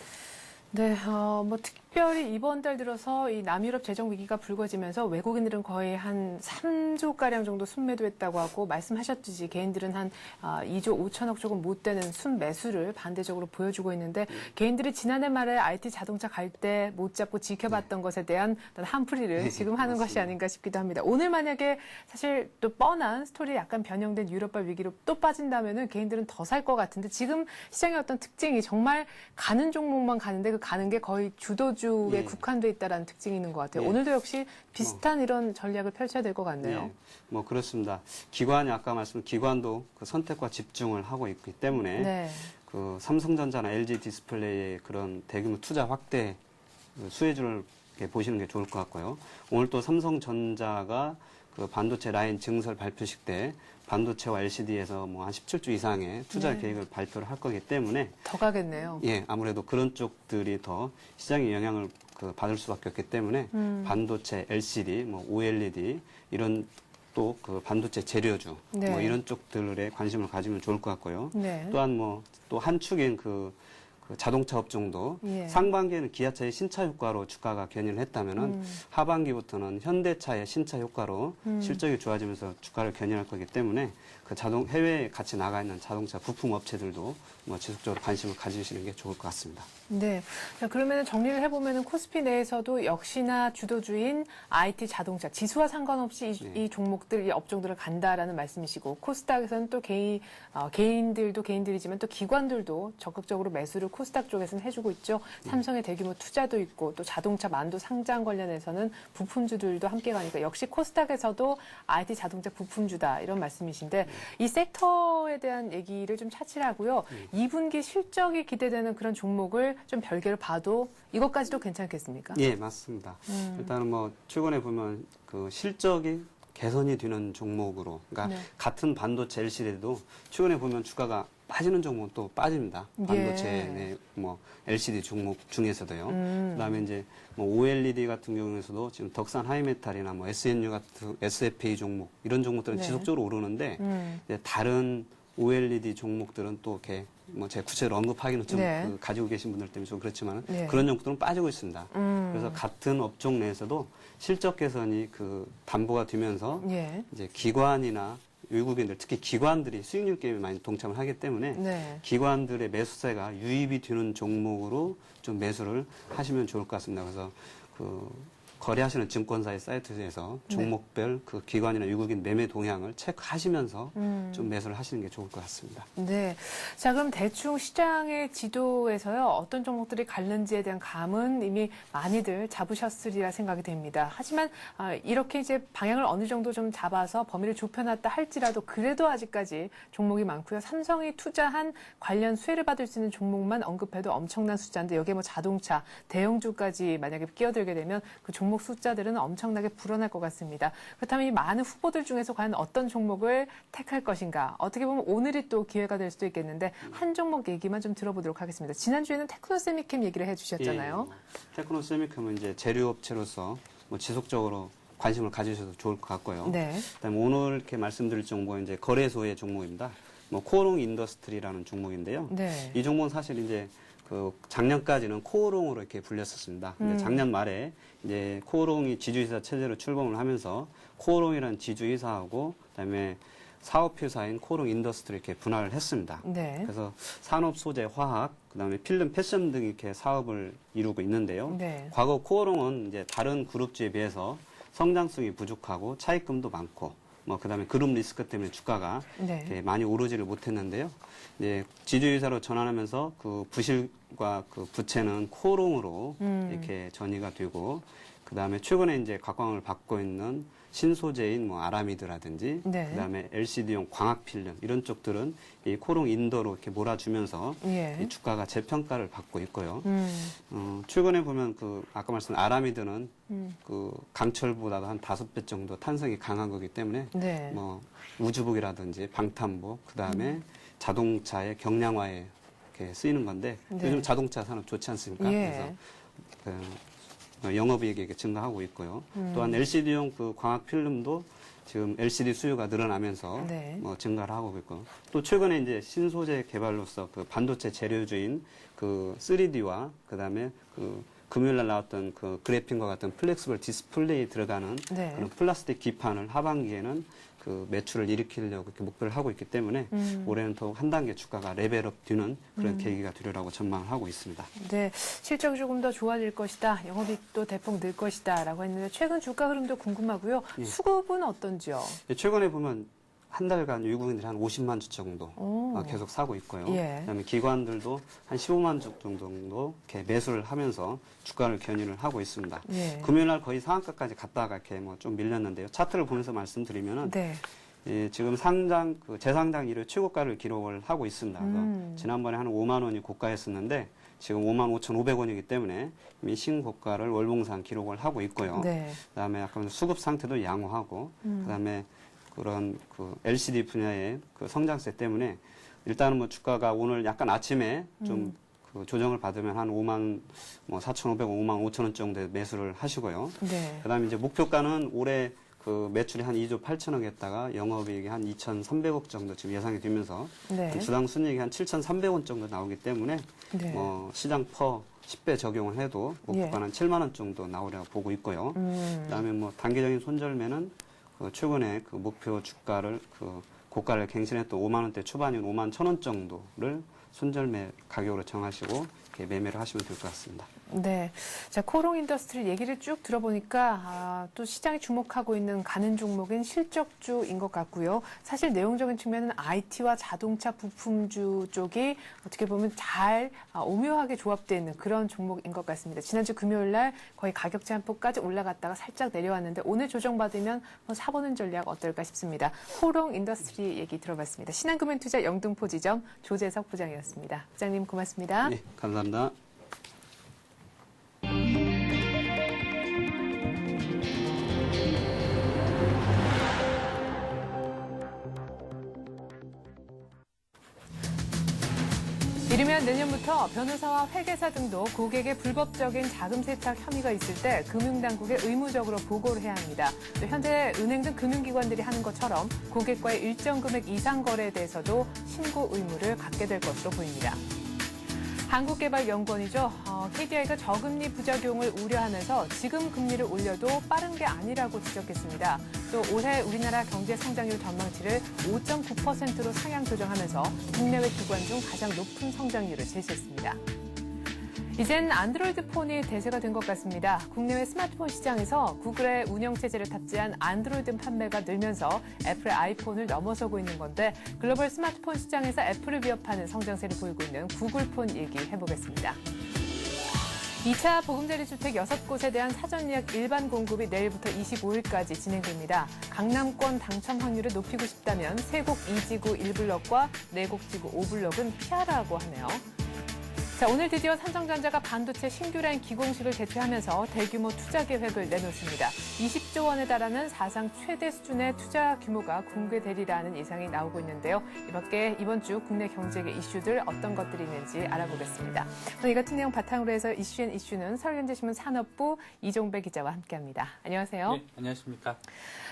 네, 뭐 특별히 이번 달 들어서 이 남유럽 재정 위기가 불거지면서 외국인들은 거의 한 3조 가량 정도 순매도했다고 하고 말씀하셨듯이 개인들은 한 2조 5천억 조금 못 되는 순매수를 반대적으로 보여주고 있는데 개인들이 지난해 말에 IT 자동차 갈 때 못 잡고 지켜봤던 것에 대한 어떤 한풀이를 지금 하는 것이 아닌가 싶기도 합니다. 오늘 만약에 사실 또 뻔한 스토리 약간 변형된 유럽발 위기로 또 빠진다면은 개인들은 더 살 것 같은데 지금 시장의 어떤 특징이 정말 가는 종목만 가는데 그 가는 게 거의 주도주에 예. 국한돼 있다라는 특징이 있는 것 같아요. 예. 오늘도 역시 비슷한 이런 전략을 펼쳐야 될 것 같네요. 네, 뭐 그렇습니다. 기관이 아까 말씀 기관도 그 선택과 집중을 하고 있기 때문에 네. 그 삼성전자나 LG 디스플레이의 그런 대규모 투자 확대 그 수혜주를 이렇게 보시는 게 좋을 것 같고요. 오늘 또 삼성전자가 그 반도체 라인 증설 발표식 때 반도체와 LCD에서 뭐 한 17조 이상의 투자 네. 계획을 발표를 할 거기 때문에 더 가겠네요. 예, 아무래도 그런 쪽들이 더 시장의 영향을 그 받을 수밖에 없기 때문에 반도체, LCD, 뭐 OLED 이런 또 그 반도체 재료주 네. 뭐 이런 쪽들에 관심을 가지면 좋을 것 같고요. 네. 또한 뭐 또 한 축인 그 자동차 업종도 예. 상반기에는 기아차의 신차 효과로 주가가 견인을 했다면은 하반기부터는 현대차의 신차 효과로 실적이 좋아지면서 주가를 견인할 거기 때문에 그 해외에 같이 나가 있는 자동차 부품 업체들도 뭐 지속적으로 관심을 가지시는 게 좋을 것 같습니다. 네. 자, 그러면 정리를 해보면 코스피 내에서도 역시나 주도주인 IT 자동차, 지수와 상관없이 이 종목들, 이 업종들을 간다라는 말씀이시고, 코스닥에서는 또 개인들도 개인들이지만 또 기관들도 적극적으로 매수를 코스닥 쪽에서는 해주고 있죠. 삼성의 대규모 투자도 있고, 또 자동차 만도 상장 관련해서는 부품주들도 함께 가니까 역시 코스닥에서도 IT 자동차 부품주다 이런 말씀이신데, 이 섹터에 대한 얘기를 좀 차치하고요. 2분기 실적이 기대되는 그런 종목을 좀 별개로 봐도 이것까지도 괜찮겠습니까? 예, 맞습니다. 일단은 뭐 최근에 보면 그 실적이 개선이 되는 종목으로, 그러니까 네. 같은 반도체 LCD도 최근에 보면 주가가 빠지는 종목은 또 빠집니다. 반도체 네, 뭐 LCD 종목 중에서도요. 그다음에 이제 뭐 OLED 같은 경우에서도 지금 덕산 하이메탈이나 뭐 SNU 같은 SFA 종목 이런 종목들은 네. 지속적으로 오르는데 이제 다른 OLED 종목들은 또 이렇게 뭐 제가 구체적으로 언급하기는 좀 네. 그 가지고 계신 분들 때문에 좀 그렇지만 네. 그런 종목들은 빠지고 있습니다. 그래서 같은 업종 내에서도 실적 개선이 그 담보가 되면서 예. 이제 기관이나 외국인들 특히 기관들이 수익률 게임에 많이 동참을 하기 때문에 네. 기관들의 매수세가 유입이 되는 종목으로 좀 매수를 하시면 좋을 것 같습니다. 그래서 그 거래하시는 증권사의 사이트에서 종목별 그 기관이나 외국인 매매 동향을 체크하시면서 좀 매수를 하시는 게 좋을 것 같습니다. 네. 자, 그럼 대충 시장의 지도에서요, 어떤 종목들이 갈는지에 대한 감은 이미 많이들 잡으셨으리라 생각이 됩니다. 하지만, 이렇게 이제 방향을 어느 정도 좀 잡아서 범위를 좁혀놨다 할지라도 그래도 아직까지 종목이 많고요. 삼성이 투자한 관련 수혜를 받을 수 있는 종목만 언급해도 엄청난 숫자인데 여기에 뭐 자동차, 대형주까지 만약에 끼어들게 되면 그 종목 숫자들은 엄청나게 불어날 것 같습니다. 그렇다면 이 많은 후보들 중에서 과연 어떤 종목을 택할 것인가? 어떻게 보면 오늘이 또 기회가 될 수도 있겠는데 한 종목 얘기만 좀 들어보도록 하겠습니다. 지난주에는 테크노세미캠 얘기를 해주셨잖아요. 예, 테크노세미캠은 이제 재료업체로서 뭐 지속적으로 관심을 가지셔도 좋을 것 같고요. 네. 그다음에 오늘 이렇게 말씀드릴 종목은 이제 거래소의 종목입니다. 뭐 코롱 인더스트리라는 종목인데요. 네. 이 종목은 사실 이제 그 작년까지는 코오롱으로 이렇게 불렸었습니다. 근데 작년 말에 이제 코오롱이 지주이사 체제로 출범을 하면서 코오롱이라는 지주이사하고 그다음에 사업회사인 코오롱 인더스트리 이렇게 분할을 했습니다. 네. 그래서 산업 소재, 화학, 그다음에 필름, 패션 등 이렇게 사업을 이루고 있는데요. 네. 과거 코오롱은 이제 다른 그룹주에 비해서 성장성이 부족하고 차입금도 많고 그다음에 그룹 리스크 때문에 주가가 네. 이렇게 많이 오르지를 못했는데요. 이제 지주이사로 전환하면서 그 부실과 그 부채는 코오롱으로 이렇게 전이가 되고 그다음에 최근에 이제 각광을 받고 있는 신소재인 아라미드라든지 네. 그다음에 LCD용 광학 필름 이런 쪽들은 이 코오롱 인더로 이렇게 몰아주면서 예. 이 주가가 재평가를 받고 있고요. 최근에 보면 그 아까 말씀드린 아라미드는 그 강철보다도 한 5배 정도 탄성이 강한 거기 때문에 네. 뭐 우주복이라든지 방탄복 그다음에 자동차의 경량화에 이렇게 쓰이는 건데 네. 요즘 자동차 산업 좋지 않습니까? 예. 그래서 영업이익이 이렇게 증가하고 있고요. 또한 LCD용 그 광학 필름도 지금 LCD 수요가 늘어나면서 네. 증가를 하고 있고 또 최근에 이제 신소재 개발로서 그 반도체 재료주인 그 3D와 그다음에 그 금요일 날 나왔던 그 그래핀과 같은 플렉스블 디스플레이 들어가는 네. 그런 플라스틱 기판을 하반기에는 그 매출을 일으키려고 이렇게 목표를 하고 있기 때문에 올해는 더욱 한 단계 주가가 레벨업 되는 그런 계기가 되리라고 전망을 하고 있습니다. 네, 실적이 조금 더 좋아질 것이다. 영업이익도 대폭 늘 것이다라고 했는데 최근 주가 흐름도 궁금하고요. 예. 수급은 어떤지요? 최근에 보면 한 달간 외국인들이 한 50만 주 정도 오. 계속 사고 있고요. 예. 그다음에 기관들도 한 15만 주 정도 이렇게 매수를 하면서 주가를 견인을 하고 있습니다. 예. 금요일 날 거의 상한가까지 갔다가 이렇게 좀 밀렸는데요. 차트를 보면서 말씀드리면은 네. 예, 지금 상장 재상장 이래 최고가를 기록을 하고 있습니다. 그래서 지난번에 한 5만 원이 고가였었는데 지금 5만 5,500원이기 때문에 이미 신고가를 월봉상 기록을 하고 있고요. 네. 그다음에 아까 수급 상태도 양호하고 그다음에 그런 그 LCD 분야의 그 성장세 때문에 일단은 뭐 주가가 오늘 약간 아침에 좀 그 조정을 받으면 한 5만 4,500원, 5만 5천 원 정도에 매수를 하시고요. 네. 그다음에 이제 목표가는 올해 그 매출이 한 2조 8천억 했다가 영업이익이 한 2,300억 정도 지금 예상이 되면서 네. 주당 순이익이 한 7,300원 정도 나오기 때문에 네. 시장 퍼 10배 적용을 해도 목표가는 예. 7만 원 정도 나오려고 보고 있고요. 그다음에 뭐 단기적인 손절매는 그 최근에 그 목표 주가를 그 고가를 갱신했던 5만 원대 초반인 5만 1,000원 정도를 손절매 가격으로 정하시고 이렇게 매매를 하시면 될 것 같습니다. 네. 자, 코오롱 인더스트리 얘기를 쭉 들어보니까 또 시장이 주목하고 있는 가는 종목인 실적주인 것 같고요. 사실 내용적인 측면은 IT와 자동차 부품주 쪽이 어떻게 보면 잘 오묘하게 조합되어 있는 그런 종목인 것 같습니다. 지난주 금요일 날 거의 가격 제한폭까지 올라갔다가 살짝 내려왔는데 오늘 조정받으면 사보는 전략 어떨까 싶습니다. 코오롱 인더스트리 얘기 들어봤습니다. 신한금융투자 영등포지점 조재석 부장이었습니다. 부장님 고맙습니다. 네, 감사합니다. 이르면 내년부터 변호사와 회계사 등도 고객의 불법적인 자금 세탁 혐의가 있을 때 금융당국에 의무적으로 보고를 해야 합니다. 또 현재 은행 등 금융기관들이 하는 것처럼 고객과의 일정 금액 이상 거래에 대해서도 신고 의무를 갖게 될 것으로 보입니다. 한국개발연구원이죠. KDI가 저금리 부작용을 우려하면서 지금 금리를 올려도 빠른 게 아니라고 지적했습니다. 또 올해 우리나라 경제 성장률 전망치를 5.9%로 상향 조정하면서 국내외 기관 중 가장 높은 성장률을 제시했습니다. 이젠 안드로이드 폰이 대세가 된 것 같습니다. 국내외 스마트폰 시장에서 구글의 운영체제를 탑재한 안드로이드 판매가 늘면서 애플의 아이폰을 넘어서고 있는 건데 글로벌 스마트폰 시장에서 애플을 위협하는 성장세를 보이고 있는 구글폰 얘기해보겠습니다. 2차 보금자리 주택 6곳에 대한 사전 예약 일반 공급이 내일부터 25일까지 진행됩니다. 강남권 당첨 확률을 높이고 싶다면 세곡 2지구 1블럭과 내곡 지구 5블럭은 피하라고 하네요. 자, 오늘 드디어 삼성전자가 반도체 신규 라인 기공식을 개최하면서 대규모 투자 계획을 내놓습니다. 20조 원에 달하는 사상 최대 수준의 투자 규모가 공개되리라는 예상이 나오고 있는데요. 이 밖에 이번 주 국내 경제계 이슈들 어떤 것들이 있는지 알아보겠습니다. 오늘 이 같은 내용 바탕으로 해서 이슈는 서울현대신문 산업부 이종배 기자와 함께합니다. 안녕하세요. 네, 안녕하십니까.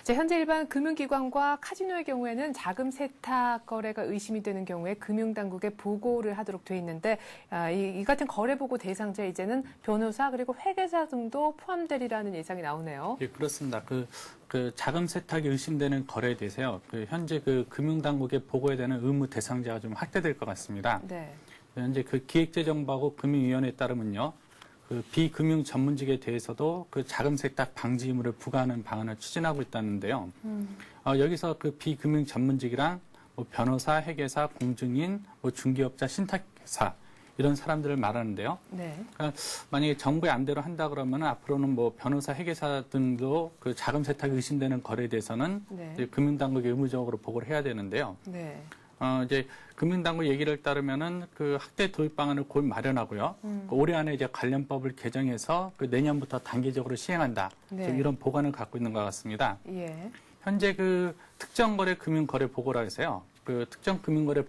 자, 현재 일반 금융기관과 카지노의 경우에는 자금 세탁 거래가 의심이 되는 경우에 금융당국에 보고를 하도록 돼 있는데 이 이 같은 거래보고 대상자에 이제는 변호사 그리고 회계사 등도 포함되리라는 예상이 나오네요. 예, 그렇습니다. 그 자금 세탁이 의심되는 거래에 대해서요. 현재 금융당국에 보고해야 되는 의무 대상자가 좀 확대될 것 같습니다. 네. 현재 기획재정부하고 금융위원회에 따르면요. 비금융 전문직에 대해서도 자금 세탁 방지 의무를 부과하는 방안을 추진하고 있다는데요. 여기서 비금융 전문직이랑 변호사, 회계사, 공증인, 중개업자, 신탁사 이런 사람들을 말하는데요. 네. 그러니까 만약에 정부의 안대로 한다 그러면 앞으로는 변호사, 회계사 등도 자금 세탁이 의심되는 거래에 대해서는 네. 이제 금융당국에 의무적으로 보고를 해야 되는데요. 네. 이제 금융당국 얘기를 따르면은 확대 도입 방안을 곧 마련하고요. 올해 안에 이제 관련법을 개정해서 내년부터 단계적으로 시행한다. 네. 좀 이런 보관을 갖고 있는 것 같습니다. 예. 현재 특정거래 금융거래 보고라 해서요. 특정 금융거래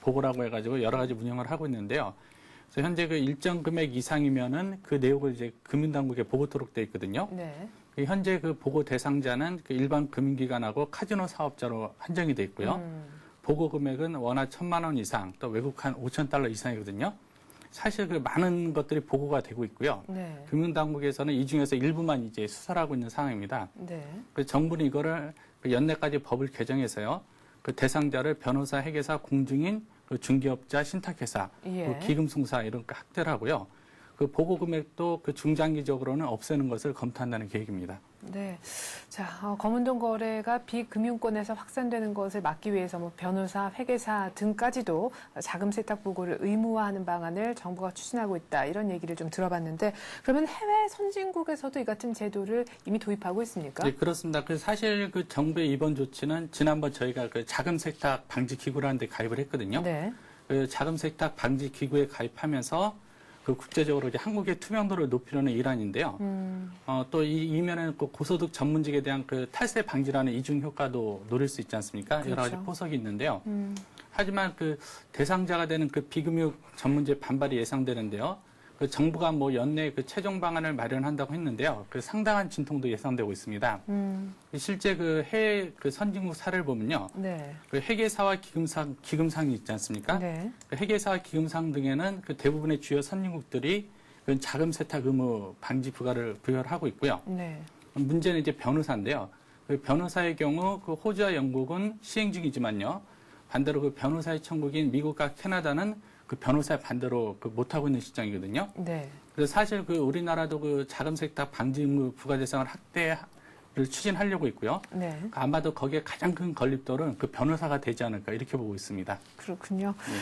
보고라고 해가지고 여러 가지 운영을 하고 있는데요. 그래서 현재 일정 금액 이상이면은 그 내용을 이제 금융당국에 보고토록 돼 있거든요. 네. 현재 보고 대상자는 일반 금융기관하고 카지노 사업자로 한정이 돼 있고요. 보고 금액은 원화 1,000만 원 이상, 또 외국 한 5,000달러 이상이거든요. 사실 많은 것들이 보고가 되고 있고요. 네. 금융당국에서는 이 중에서 일부만 이제 수사를 하고 있는 상황입니다. 네. 정부는 이거를 연내까지 법을 개정해서요. 대상자를 변호사, 회계사, 공증인, 중개업자, 신탁회사, 예. 기금송사 이런 거 확대를 하고요. 보고 금액도 중장기적으로는 없애는 것을 검토한다는 계획입니다. 네. 자, 검은돈 거래가 비금융권에서 확산되는 것을 막기 위해서 변호사, 회계사 등까지도 자금 세탁 보고를 의무화하는 방안을 정부가 추진하고 있다. 이런 얘기를 좀 들어봤는데 그러면 해외 선진국에서도 이 같은 제도를 이미 도입하고 있습니까? 네, 그렇습니다. 사실 정부의 이번 조치는 지난번 저희가 자금 세탁 방지 기구라는 데 가입을 했거든요. 네. 자금 세탁 방지 기구에 가입하면서 국제적으로 이제 한국의 투명도를 높이려는 일환인데요. 또 이면에는 고소득 전문직에 대한 탈세 방지라는 이중 효과도 노릴 수 있지 않습니까? 그렇죠. 여러 가지 포석이 있는데요. 하지만 대상자가 되는 비금융 전문직 반발이 예상되는데요. 정부가 연내 최종 방안을 마련한다고 했는데요. 상당한 진통도 예상되고 있습니다. 실제 해외 선진국 사례를 보면요. 네. 회계사와 기금상이 있지 않습니까? 네. 회계사와 기금상 등에는 대부분의 주요 선진국들이 자금 세탁 의무 방지 부과를 하고 있고요. 네. 문제는 이제 변호사인데요. 변호사의 경우 호주와 영국은 시행 중이지만요. 반대로 변호사의 천국인 미국과 캐나다는 변호사의 반대로 못하고 있는 시장이거든요. 네. 그래서 사실 우리나라도 자금 세탁 방지 의무 부과 대상을 확대를 추진하려고 있고요. 네. 아마도 거기에 가장 큰 걸림돌은 변호사가 되지 않을까 이렇게 보고 있습니다. 그렇군요. 네.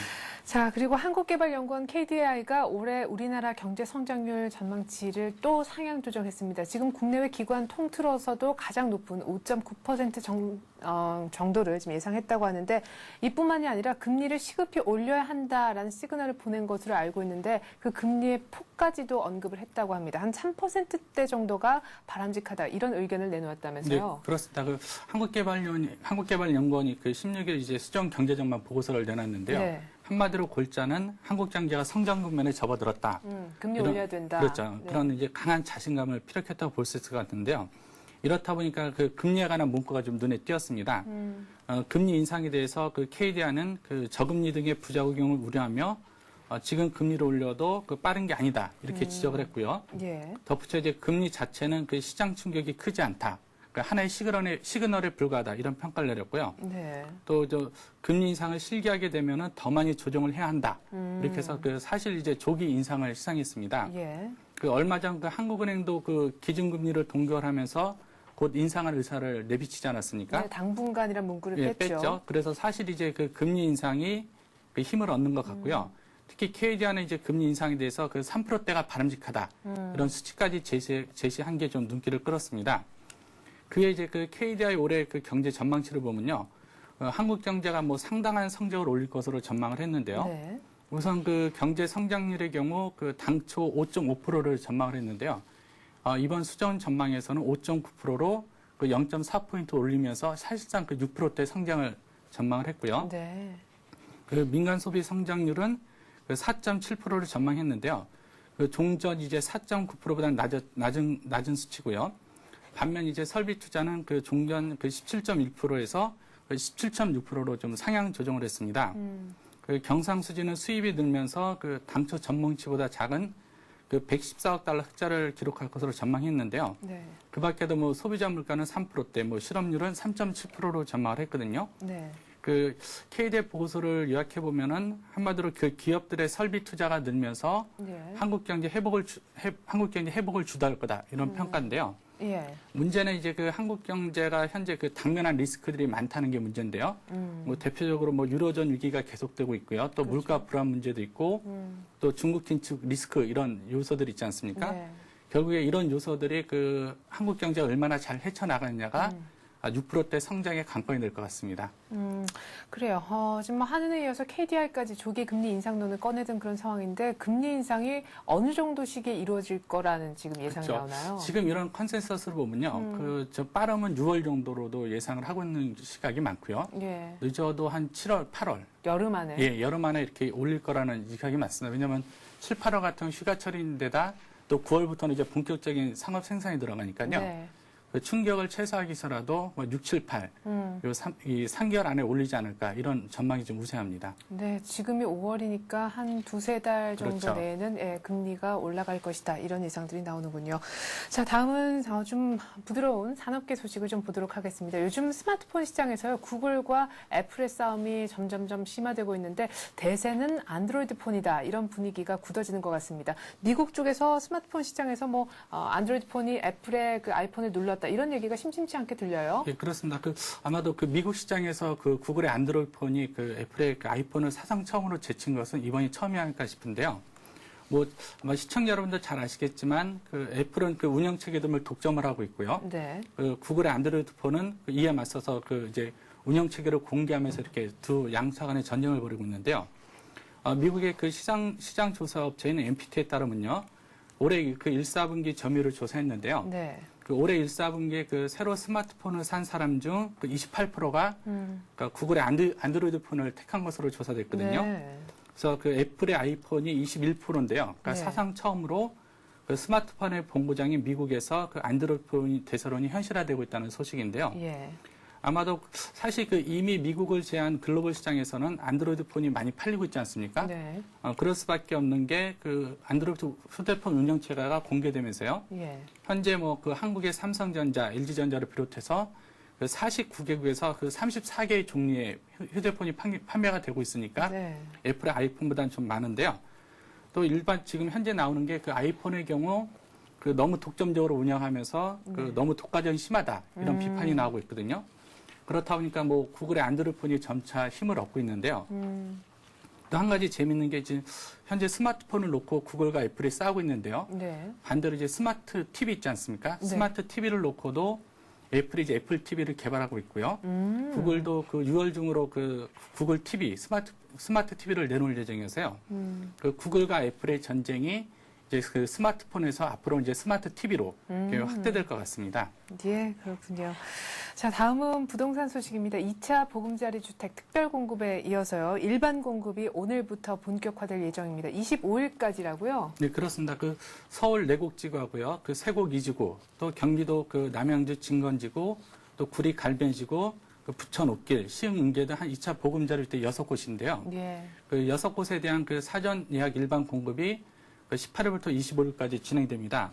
자, 그리고 한국개발연구원 KDI가 올해 우리나라 경제 성장률 전망치를 또 상향 조정했습니다. 지금 국내외 기관 통틀어서도 가장 높은 5.9% 정도를 지금 예상했다고 하는데 이뿐만이 아니라 금리를 시급히 올려야 한다라는 시그널을 보낸 것으로 알고 있는데 그 금리의 폭까지도 언급을 했다고 합니다. 한 3%대 정도가 바람직하다 이런 의견을 내놓았다면서요? 네, 그렇습니다. 한국개발연구원이 16일 이제 수정 경제전망 보고서를 내놨는데요. 네. 한마디로 골자는 한국 경제가 성장 국면에 접어들었다. 금리 올려야 된다. 그렇죠. 네. 그런 이제 강한 자신감을 피력했다고 볼 수 있을 것 같은데요. 이렇다 보니까 금리에 관한 문구가 좀 눈에 띄었습니다. 금리 인상에 대해서 KDI는 저금리 등의 부작용을 우려하며 지금 금리를 올려도 빠른 게 아니다 이렇게 지적을 했고요. 예. 덧붙여 이제 금리 자체는 시장 충격이 크지 않다. 하나의 시그널에 불과하다 이런 평가를 내렸고요. 네. 또 금리 인상을 실기하게 되면은 더 많이 조정을 해야 한다. 이렇게 해서 사실 이제 조기 인상을 시상했습니다. 예. 얼마 전 한국은행도 기준금리를 동결하면서 곧 인상할 의사를 내비치지 않았습니까? 네, 당분간이란 문구를 예, 뺐죠. 뺐죠. 그래서 사실 이제 금리 인상이 힘을 얻는 것 같고요. 특히 KDI는 이제 금리 인상에 대해서 3%대가 바람직하다. 이런 수치까지 제시한 게 좀 눈길을 끌었습니다. 그게 이제 KDI 올해 경제 전망치를 보면요. 한국 경제가 상당한 성적을 올릴 것으로 전망을 했는데요. 네. 우선 경제 성장률의 경우 당초 5.5%를 전망을 했는데요. 이번 수정 전망에서는 5.9%로 0.4포인트 올리면서 사실상 6%대 성장을 전망을 했고요. 네. 민간 소비 성장률은 4.7%를 전망했는데요. 종전 이제 4.9%보다는 낮은 수치고요. 반면 이제 설비 투자는 종전 17.1%에서 17.6%로 좀 상향 조정을 했습니다. 그 경상수지는 수입이 늘면서 그 당초 전망치보다 작은 그 114억 달러 흑자를 기록할 것으로 전망했는데요. 네. 그 밖에도 뭐 소비자 물가는 3%대, 뭐 실업률은 3.7%로 전망을 했거든요. 네. 그 KDI 보고서를 요약해 보면은 한마디로 그 기업들의 설비 투자가 늘면서 예. 한국 경제 회복을 주도할 거다 이런 평가인데요. 예. 문제는 이제 그 한국 경제가 현재 그 당면한 리스크들이 많다는 게 문제인데요. 뭐 대표적으로 뭐 유로존 위기가 계속되고 있고요. 또 물가 불안 문제도 있고 또 중국 긴축 리스크 이런 요소들이 있지 않습니까? 네. 결국에 이런 요소들이 그 한국 경제가 얼마나 잘 헤쳐나가느냐가 6%대 성장의 관건이 될 것 같습니다. 그래요. 지금 뭐 한은에 이어서 KDI까지 조기 금리 인상론을 꺼내든 그런 상황인데 금리 인상이 어느 정도 시기에 이루어질 거라는 지금 예상이 그렇죠. 나오나요? 지금 이런 컨센서스를 보면요. 저 빠르면 6월 정도로도 예상을 하고 있는 시각이 많고요. 예. 늦어도 한 7월, 8월. 여름 안에. 예, 여름 안에 이렇게 올릴 거라는 시각이 많습니다. 왜냐하면 7, 8월 같은 휴가철인데다 또 9월부터는 이제 본격적인 상업 생산이 들어가니까요. 네. 그 충격을 최소화하기 위해서라도 뭐 6, 7, 8, 이 3개월 안에 올리지 않을까 이런 전망이 좀 우세합니다. 네, 지금이 5월이니까 한 두세 달 정도 그렇죠. 내에는 예, 금리가 올라갈 것이다. 이런 예상들이 나오는군요. 자, 다음은 좀 부드러운 산업계 소식을 좀 보도록 하겠습니다. 요즘 스마트폰 시장에서요, 구글과 애플의 싸움이 점점점 심화되고 있는데 대세는 안드로이드 폰이다. 이런 분위기가 굳어지는 것 같습니다. 미국 쪽에서 스마트폰 시장에서 뭐 안드로이드 폰이 애플의 그 아이폰을 눌렀다. 이런 얘기가 심심치 않게 들려요. 예, 그렇습니다. 아마도 그 미국 시장에서 그 구글의 안드로이드 폰이 그 애플의 그 아이폰을 사상 처음으로 제친 것은 이번이 처음이 아닐까 싶은데요. 뭐 아마 시청자 여러분들 잘 아시겠지만 그 애플은 그 운영 체계 등을 독점을 하고 있고요. 네. 그 구글의 안드로이드 폰은 이에 맞서서 그 이제 운영 체계를 공개하면서 이렇게 두 양사 간의 전쟁을 벌이고 있는데요. 미국의 그 시장 조사 업체인 MPT에 따르면요. 올해 그 1, 4분기 점유율을 조사했는데요. 네. 그 올해 1, 4분기에 그 새로 스마트폰을 산 사람 중 그 28%가 그러니까 구글의 안드로이드 폰을 택한 것으로 조사됐거든요. 네. 그래서 그 애플의 아이폰이 21%인데요. 그러니까 네. 사상 처음으로 그 스마트폰의 본고장인 미국에서 그 안드로이드 폰 대세론이 현실화되고 있다는 소식인데요. 예. 아마도 사실 그 이미 미국을 제한 글로벌 시장에서는 안드로이드 폰이 많이 팔리고 있지 않습니까? 네. 그럴 수밖에 없는 게 그 안드로이드 휴대폰 운영체계가 공개되면서요. 예. 현재 뭐 그 한국의 삼성전자, LG전자를 비롯해서 그 49개국에서 그 34개의 종류의 휴대폰이 판매가 되고 있으니까 네. 애플의 아이폰보다는 좀 많은데요. 또 일반 지금 현재 나오는 게 그 아이폰의 경우 그 너무 독점적으로 운영하면서 그 너무 독과점이 심하다 이런 비판이 나오고 있거든요. 그렇다 보니까 뭐 구글의 안드로이드 폰이 점차 힘을 얻고 있는데요. 또 한 가지 재밌는 게 지금 현재 스마트폰을 놓고 구글과 애플이 싸우고 있는데요. 네. 반대로 이제 스마트 TV 있지 않습니까? 네. 스마트 TV를 놓고도 애플이 이제 애플 TV를 개발하고 있고요. 구글도 그 6월 중으로 그 구글 TV 스마트 TV를 내놓을 예정이어서요. 그 구글과 애플의 전쟁이 이제 그 스마트폰에서 앞으로 이제 스마트 TV로 확대될 것 같습니다. 예, 그렇군요. 자, 다음은 부동산 소식입니다. 2차 보금자리 주택 특별 공급에 이어서요. 일반 공급이 오늘부터 본격화될 예정입니다. 25일까지라고요? 네, 그렇습니다. 그 서울 내곡지구하고요. 그 세곡 2지구, 또 경기도 그 남양주 진건지구, 또 구리 갈변지구, 그 부천 옥길, 시흥 인계 등 한 2차 보금자리 주택 6곳인데요. 예. 그 6곳에 대한 그 사전 예약 일반 공급이 그 18일부터 25일까지 진행됩니다.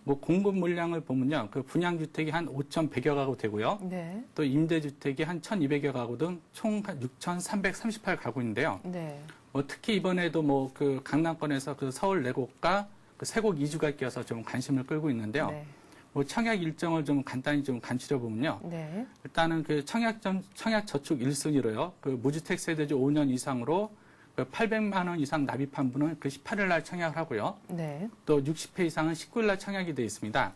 뭐 공급 물량을 보면요. 그 분양주택이 한 5,100여 가구 되고요. 네. 또 임대주택이 한 1,200여 가구 등 총 한 6,338가구인데요. 네. 뭐 특히 이번에도 뭐 그 강남권에서 그 서울 내곡과 그 세곡 2주가 끼어서 좀 관심을 끌고 있는데요. 네. 뭐 청약 일정을 좀 간단히 좀 간추려 보면요. 네. 일단은 그 청약 저축 1순위로요. 그 무주택 세대주 5년 이상으로 그 800만 원 이상 납입한 분은 그 18일 날 청약을 하고요. 네. 또 60회 이상은 19일 날 청약이 되어 있습니다.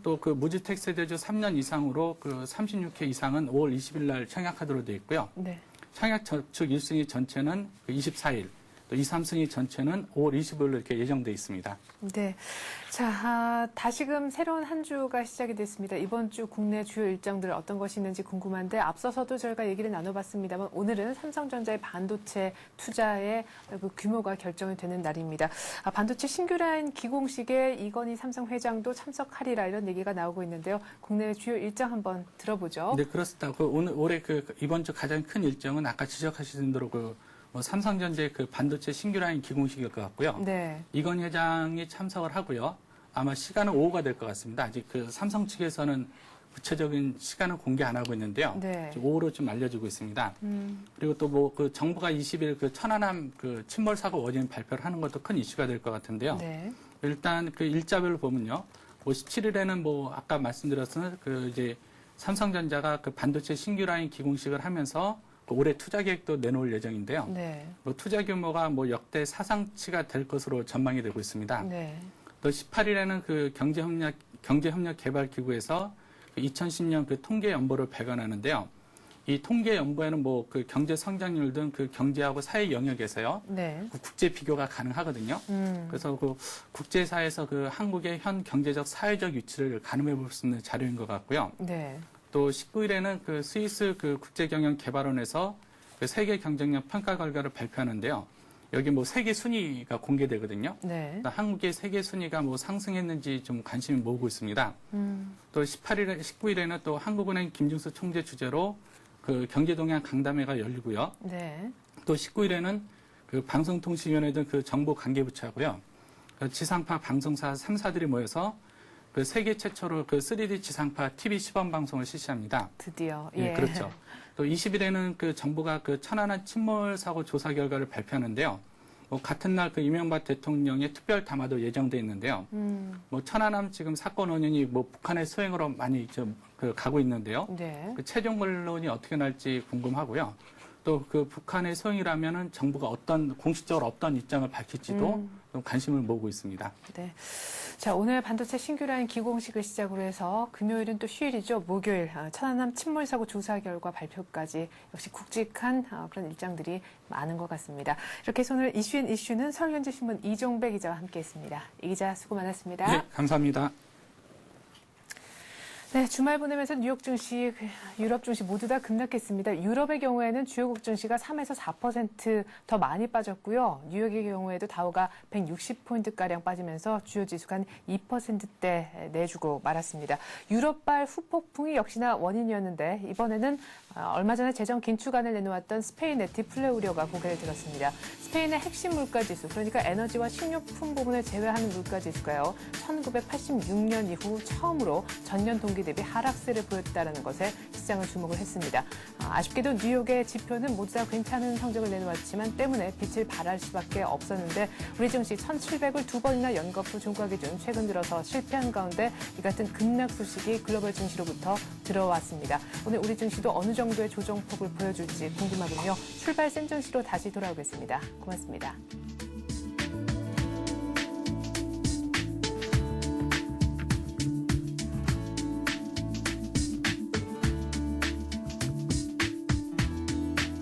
또 그 무주택 세대주 3년 이상으로 그 36회 이상은 5월 20일 날 청약하도록 되어 있고요. 네. 청약 저축 1순위 전체는 그 24일, 또 2, 3순위 전체는 5월 25일로 이렇게 예정되어 있습니다. 네. 자, 다시금 새로운 한 주가 시작이 됐습니다. 이번 주 국내 주요 일정들 어떤 것이 있는지 궁금한데 앞서서도 저희가 얘기를 나눠봤습니다만 오늘은 삼성전자의 반도체 투자의 그 규모가 결정이 되는 날입니다. 반도체 신규 라인 기공식에 이건희 삼성 회장도 참석하리라 이런 얘기가 나오고 있는데요. 국내 주요 일정 한번 들어보죠. 네, 그렇습니다. 그 올해 그 이번 주 가장 큰 일정은 아까 지적하신 대로 그 뭐 삼성전자의 그 반도체 신규 라인 기공식일 것 같고요. 네. 이건 회장이 참석을 하고요. 아마 시간은 오후가 될 것 같습니다. 아직 그 삼성 측에서는 구체적인 시간은 공개 안 하고 있는데요. 네. 지금 오후로 좀 알려지고 있습니다. 그리고 또 뭐 그 정부가 20일 그 천안함 그 침몰 사고 원인 발표를 하는 것도 큰 이슈가 될 것 같은데요. 네. 일단 그 일자별로 보면요. 57일에는 뭐 아까 말씀드렸던 그 이제 삼성전자가 그 반도체 신규 라인 기공식을 하면서 그 올해 투자 계획도 내놓을 예정인데요. 네. 뭐 투자 규모가 뭐 역대 사상치가 될 것으로 전망이 되고 있습니다. 네. 또 18일에는 그 경제협력개발기구에서 그 2010년 그 통계 연보를 발간하는데요. 이 통계 연보에는 뭐 그 경제 성장률 등 그 경제하고 사회 영역에서요. 네. 그 국제 비교가 가능하거든요. 그래서 그 국제사에서 그 한국의 현 경제적 사회적 위치를 가늠해 볼 수 있는 자료인 것 같고요. 네. 또 19일에는 그 스위스 그 국제경영개발원에서 그 세계 경쟁력 평가 결과를 발표하는데요. 여기 뭐 세계 순위가 공개되거든요. 네. 한국의 세계 순위가 뭐 상승했는지 좀 관심이 모으고 있습니다. 또 19일에는 또 한국은행 김중수 총재 주재로 그 경제동향 강담회가 열리고요. 네. 또 19일에는 그 방송통신위원회 등 그 정보 관계부처하고요. 그 지상파 방송사 3사들이 모여서 그 세계 최초로 그 3D 지상파 TV 시범 방송을 실시합니다. 드디어. 예, 그렇죠. 또 20일에는 그 정부가 그 천안함 침몰 사고 조사 결과를 발표하는데요. 뭐 같은 날 그 이명박 대통령의 특별 담화도 예정돼 있는데요. 뭐 천안함 지금 사건 원인이 뭐 북한의 소행으로 많이 좀 그 가고 있는데요. 네. 그 최종 결론이 어떻게 날지 궁금하고요. 또 그 북한의 소행이라면은 정부가 공식적으로 어떤 입장을 밝힐지도 좀 관심을 모으고 있습니다. 네. 자, 오늘 반도체 신규 라인 기공식을 시작으로 해서 금요일은 또 휴일이죠. 목요일 천안함 침몰 사고 조사 결과 발표까지 역시 굵직한 그런 일정들이 많은 것 같습니다. 이렇게 해서 오늘 이슈는 서울현지신문 이종배 기자와 함께했습니다. 이 기자 수고 많았습니다. 네, 감사합니다. 네, 주말 보내면서 뉴욕 증시, 유럽 증시 모두 다 급락했습니다. 유럽의 경우에는 주요국 증시가 3에서 4% 더 많이 빠졌고요. 뉴욕의 경우에도 다우가 160포인트가량 빠지면서 주요 지수가 한 2%대 내주고 말았습니다. 유럽발 후폭풍이 역시나 원인이었는데 이번에는 얼마 전에 재정 긴축안을 내놓았던 스페인 네티플레 우려가 고개를 들었습니다. 스페인의 핵심 물가지수, 그러니까 에너지와 식료품 부분을 제외하는 물가지수가요. 1986년 이후 처음으로 전년 동기 대비 하락세를 보였다는 것에 시장은 주목을 했습니다. 아쉽게도 뉴욕의 지표는 모두 다 괜찮은 성적을 내놓았지만 때문에 빛을 발할 수밖에 없었는데 우리 증시 1,700을 두 번이나 연거푸 종가 기준 최근 들어서 실패한 가운데 이 같은 급락 소식이 글로벌 증시로부터 들어왔습니다. 오늘 우리 증시도 어느 정도의 조정폭을 보여줄지 궁금하군요. 출발 센 증시로 다시 돌아오겠습니다. 고맙습니다.